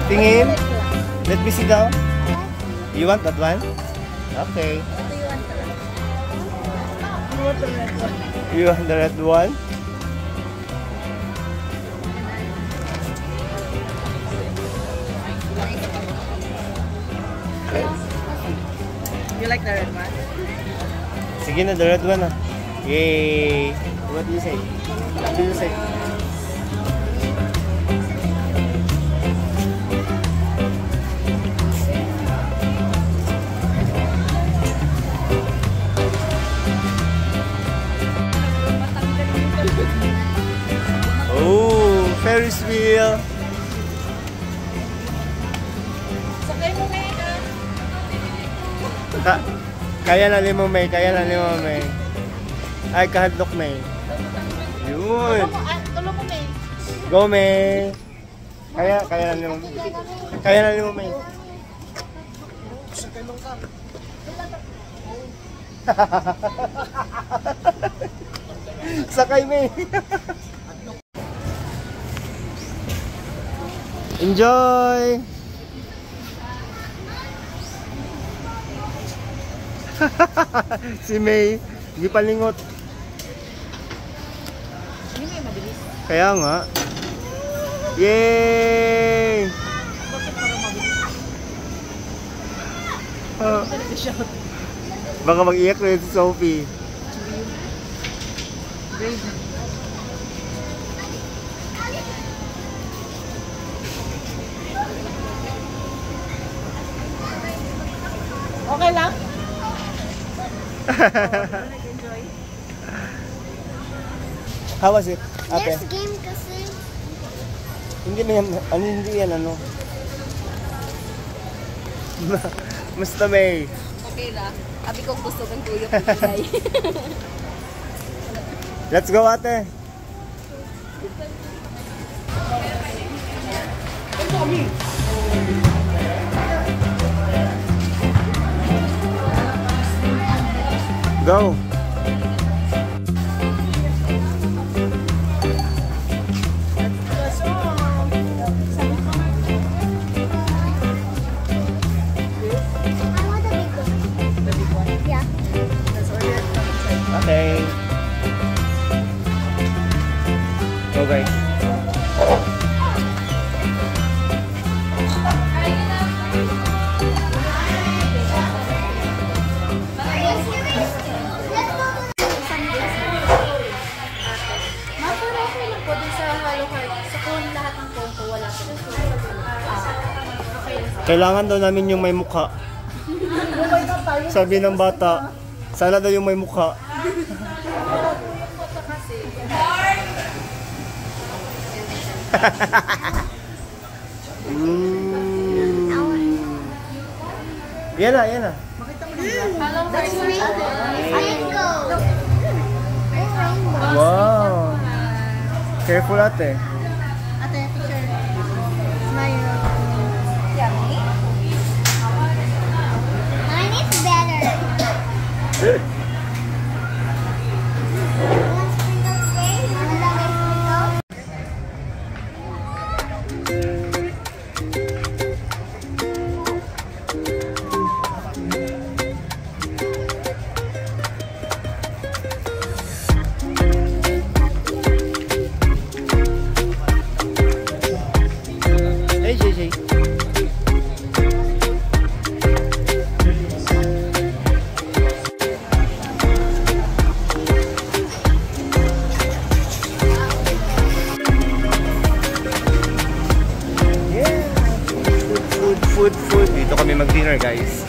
Tingin. Let me see daw. You want that one? Okay. You want the red one? You like the red one? Sige na, the red one ah. Yay! What do you say? What do you say? Oh, Ferris wheel. Sakay mo, May. Kaya na ni mo, May. Kaya na ni mo, May. Ay, kahadlok, May. Yun. Tulong mo, May. Go, May. Kaya na ni mo. Kaya na ni mo, May. Sakay mo ka. Sakay, May. Enjoy! Si May, hindi palingot. Hindi may mabilis. Kaya nga. Yay! Bakit parang mabilis? Baka mag-iyak rin si Sophie. Brave. Okay lang? Enjoy. How was it? Ate? There's game kasi. Hindi na yan, hindi yan, ano. Musta, May? Okay lang. Abi kong gusto kang tuyok kulay. Let's go, ate. Go. I want the big one. The big one. Yeah. Let's order it from inside. Okay. Go, guys. Maparami lang po dun sa Hello Heart. Sa kung lahat ng phone ko, wala po. Kailangan daw namin yung may mukha. Sabi ng bata, sana daw yung may mukha. Yan na, yan na. That's rainbow. Rainbow. Wow. Careful, ate. Ate, picture. Smile. Yummy. Mine is better. Want sprinkles today? Want to have sprinkles? Hey, JJ. Food. Dito kami mag-dinner, guys.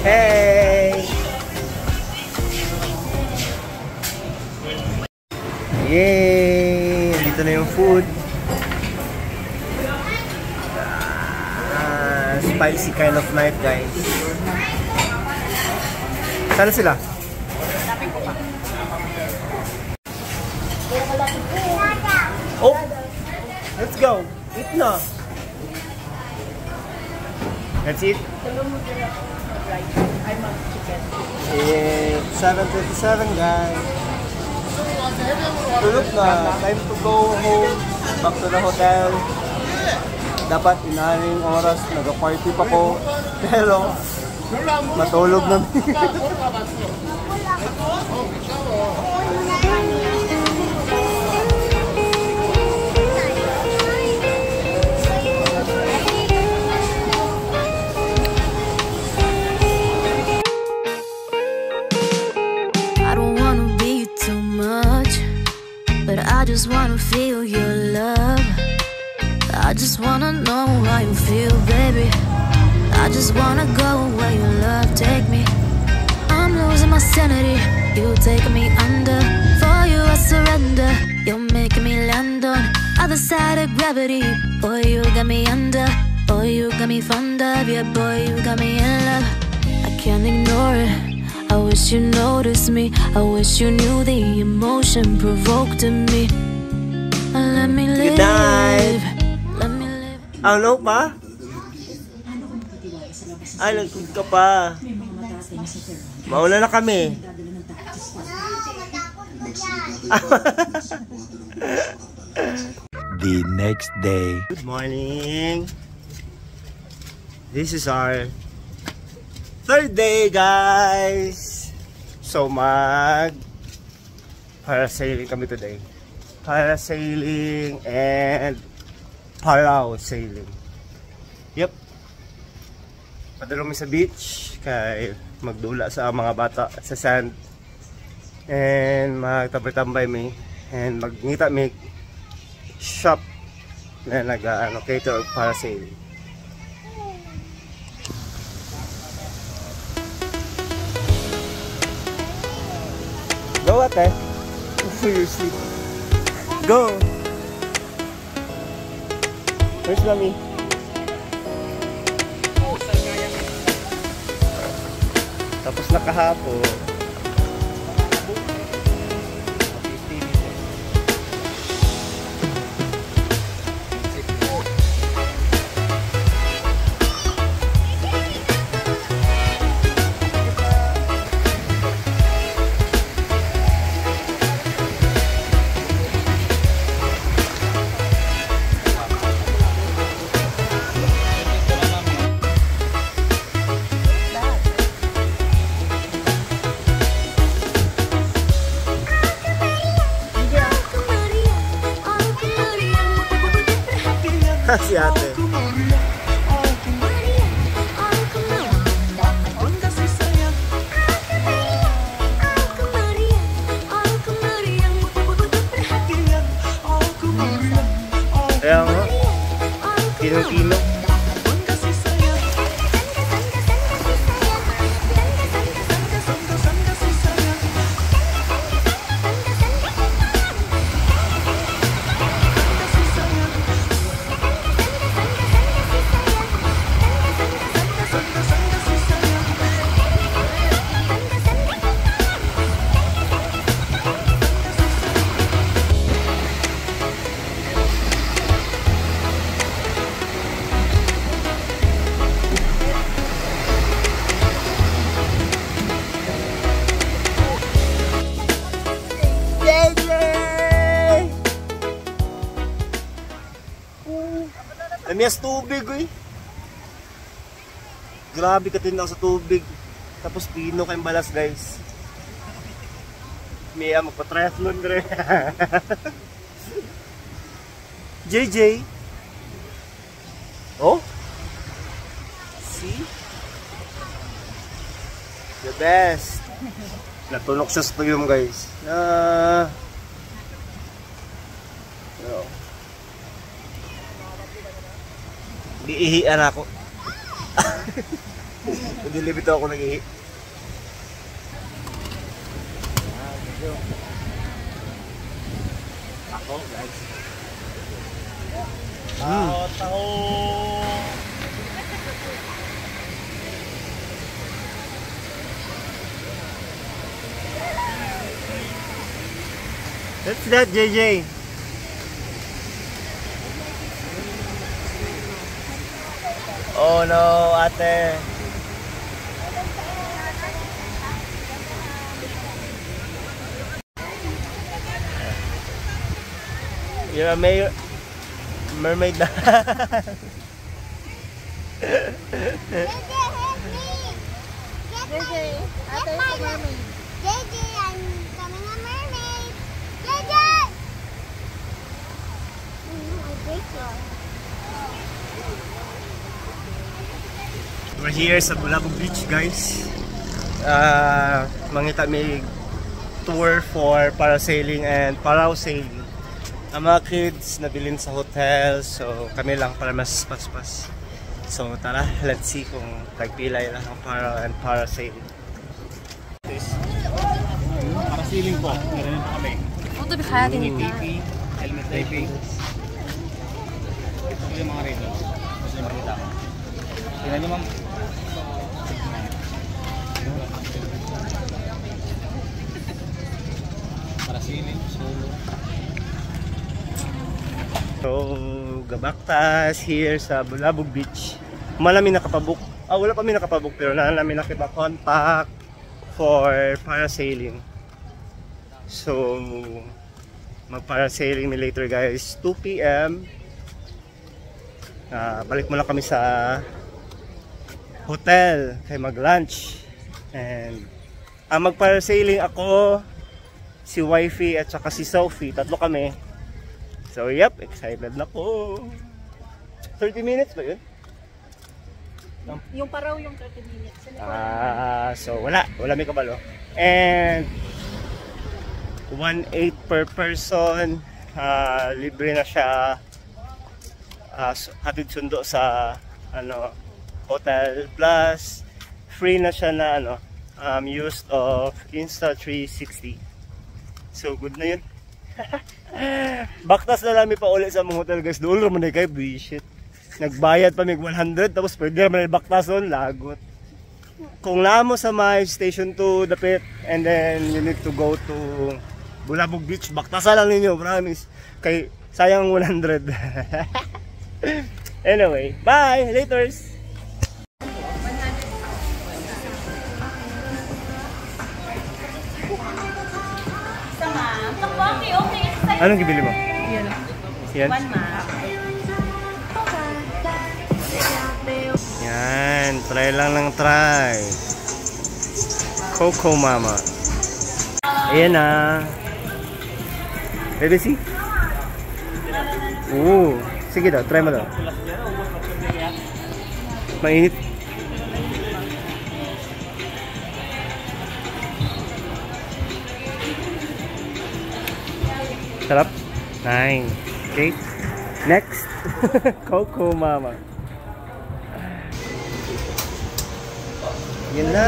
Hey! Yay! Dito na yung food. Spicy kind of night, guys. Saan sila? Oh! Let's go! Eat na! Let's eat. I'm a chicken. It's 7:37, guys. Tulog na. Time to go home. Back to the hotel. Dapat inaring oras. Nag-party pa ko. Pero, matulog na. I just wanna feel your love. I just wanna know how you feel, baby. I just wanna go where your love take me. I'm losing my sanity, you take me under. For you I surrender, you're making me land on other side of gravity. Boy, you got me under. Boy, you got me fond of. Yeah, boy, you got me in love. I can't ignore it. I wish you noticed me. I wish you knew the emotion provoked in me. Let me live. Good night. Let me live. Ano pa? Ay, nagtug ka pa. Mauna na kami. The next day. Good morning. This is our third day, guys. So parasailing kami today. Parasailing and parasailing. Yep. Padalo kami sa beach kay magdula sa mga bata sa sand. And magtambay-tambay mi and magngita mi shop na cater parasailing. Go, ate. Seriously. Go. Where's Mami? Tapos na kahapon. Si ate. Kaya nga, kinong-kino. Lamyas tubig, uy. Grabe ka tinaw sa tubig. Tapos pino kayong balas, guys. Mia, magpa-triathlon rin. JJ. Oh? See? The best. Natunok siya sa tuyong, guys. Iihian ako. Hindi libito ako nag-ihi. Ako, guys. Tao. That's that, JJ. Oh no, ate. You're a mermaid na. JJ, ate is a mermaid. JJ, I'm becoming a mermaid. JJ! We're here sa Bulabog Beach, guys. Mangita may tour for parasailing and parasailing. Ang mga kids nabilin sa hotel, so kami lang para mas pas-pas. So tara, let's see kung tagpilay lang ang parasailing. Parasailing po, meron na kami. Ito kaya din Taping, helmet taping. Ito yung mga rito. Gusto yung makita ko. Tingnan nyo ma'am. Parasailing, solo. So, gabaktas here sa Bulabog Beach. Wala namin nakapabok. Wala pa kami nakapabok pero namin nakipa-contact for parasailing. So, mag-parasailing mi later guys, 2 PM. Balik muna kami sa hotel kay mag-lunch. And mag-parasailing ako, si Wifey at saka si Sophie. Tatlo kami. So, yep, excited na po. 30 minutes ba yun? Yung paraw yung 30 minutes. So wala may kabalo. And 1.8 per person. Libre na siya. Hatid sundo sa hotel, plus free na siya na use of Insta360. So good na yun. Baktas na namin pa ulit sa mga hotel guys. Doon naman na kayo, bullshit. Nagbayad pa mig 100 tapos pwede naman na baktason, lagot. Kung namo sa may station 2 dapit and then you need to go to Bulabog Beach, baktasan lang ninyo, promise. Kay sayang 100. Anyway, bye! Laters! Anong gibili mo? Yan. Yan, try lang ng try. Coco Mama. Ayan na. Ready see? Sige daw, try mo daw. Mainit. Sarap. Nice. Okay. Next. Coco Mama. Yan na.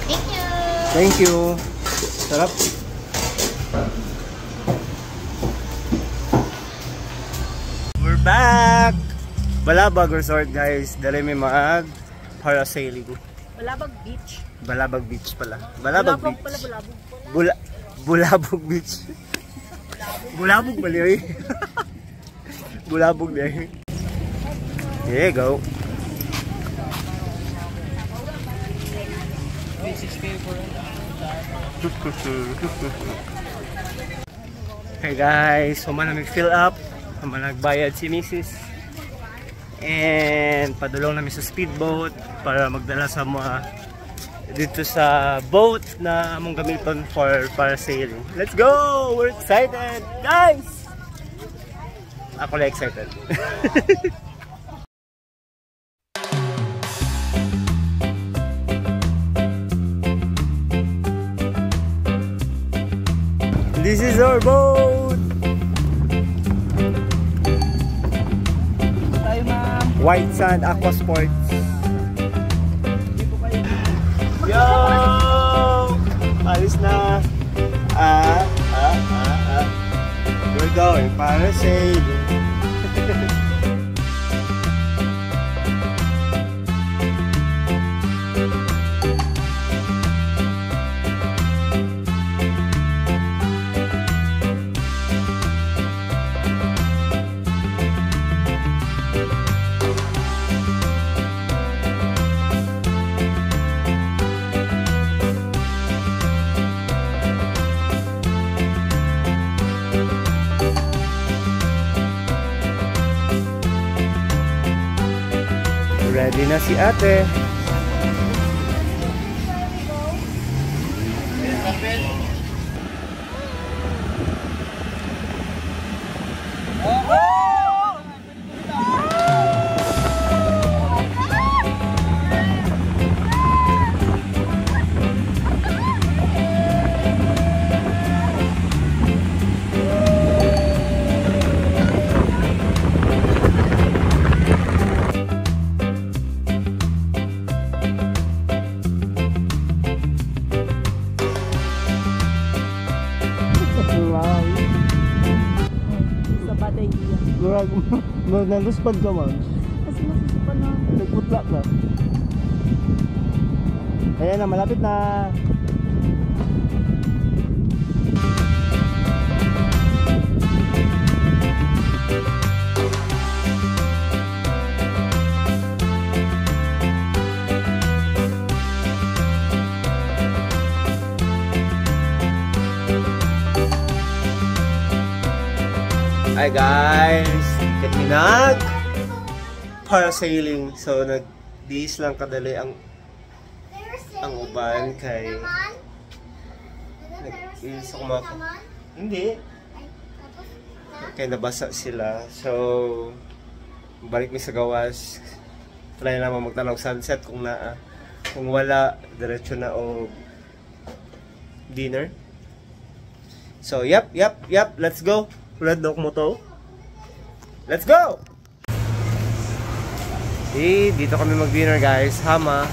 Thank you. Thank you. Sarap. We're back. Balabag Resort guys. Dali may mag parasailing. Balabag Beach. Balabag Beach pala. Balabag Beach. Pala, Bulabog. Bulabog Beach. Bulabog pala yun. Bulabog na yun. There you go. Okay guys, human namin fill up. Human nagbayad si Mrs. And padulong namin sa speedboat para magdala sa mga dito sa boat na among gamiton for parasailing. Let's go! We're excited! Guys! Ako lang excited. This is our boat! White Sand Aqua Sports. Yo! Alis na. We're going parasailing. Ready na si ate. Sa batay niya. Gurag mo naluspad ka man. Kasi masusupan na. Nagputla ka. Ayan na, malapit na. Hi guys! Kami parasailing. So nag-diis lang kadali ang uban kay nag-iis ako hindi kaya nabasa sila. So balik mi sa gawas. Try naman magtanong sunset kung naa. Kung wala, diretso na o dinner. So yep, let's go. Red Dog Moto. Let's go! Dito kami mag-dinner guys. Hama.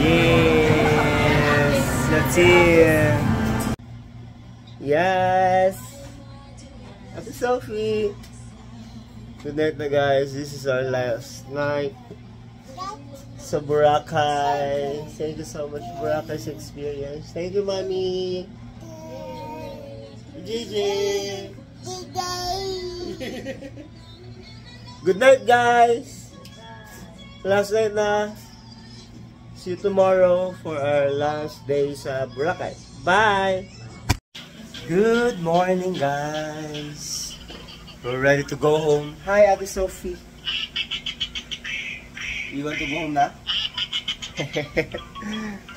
Yes! Let's see! Yes! Happy Sophie! Good night na guys. This is our last night sa Boracay. Thank you so much, Boracay's experience. Thank you, Mommy. Gigi. Good night, guys. Last night na. See you tomorrow for our last day sa Boracay. Bye. Good morning, guys. We're ready to go home. Hi, Ate Sophie. You want to go home na?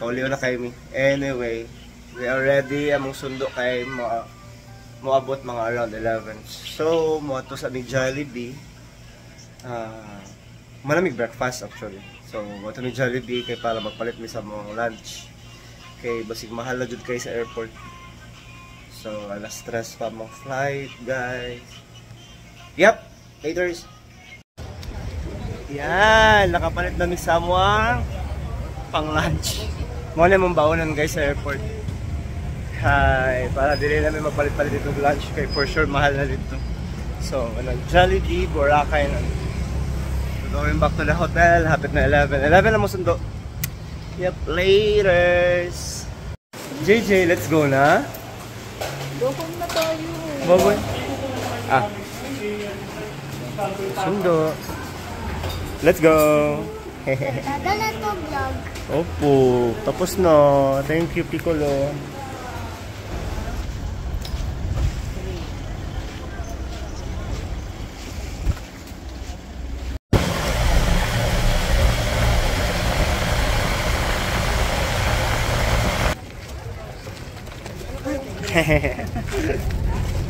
Kauliw na kayo mi. Anyway, we are ready. Among sundo kay moabot mga around 11. So, mo to sa aming Jollibee. Malamig breakfast actually. So, mo to ni Jollibee kay para magpalit mi sa mga lunch. Kay basig mahal na jud kay sa airport. So, alas stress pa mo flight, guys. Yep, laters. Yan, nakapalit na ni Samuang pang lunch. Muna mong baonan guys sa airport. Hi, para dili namin magpalit-palit itong lunch kay for sure mahal na dito. So, Jollibee, Boracay na. So, going back to the hotel, hapit na 11. 11 na mo sundo. Yep, laters. JJ, let's go na. Go home na tayo. Baboy. Sundo. Let's go! Dada na to vlog. Opo, tapos na. Thank you, Piccolo.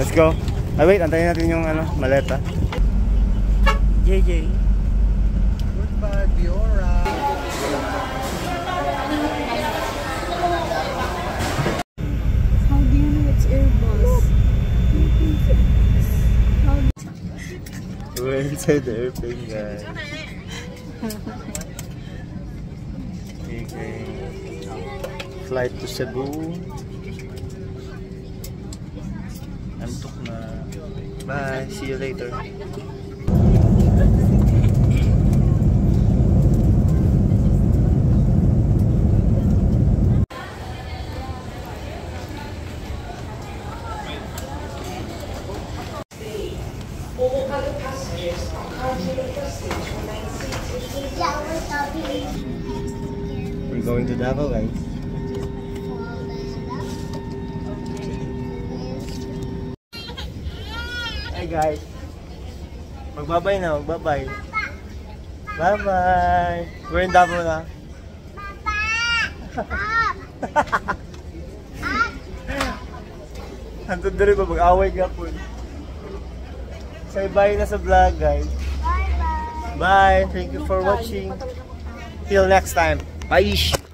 Let's go. Wait, antayin natin yung maleta. JJ. Goodbye, Biora. How do you know it's Airbus? We're inside the airplane, guys. Okay. Flight to Cebu. Antok na. Bye. See you later. We're going to Davao, guys. guys. Magbabay na, magbabay. Bye-bye. We're in Davao na. Hantod na rin ba mag-away ka po. Say bye na sa vlog guys. Bye-bye. Bye. Thank you for watching. Till next time. Bye.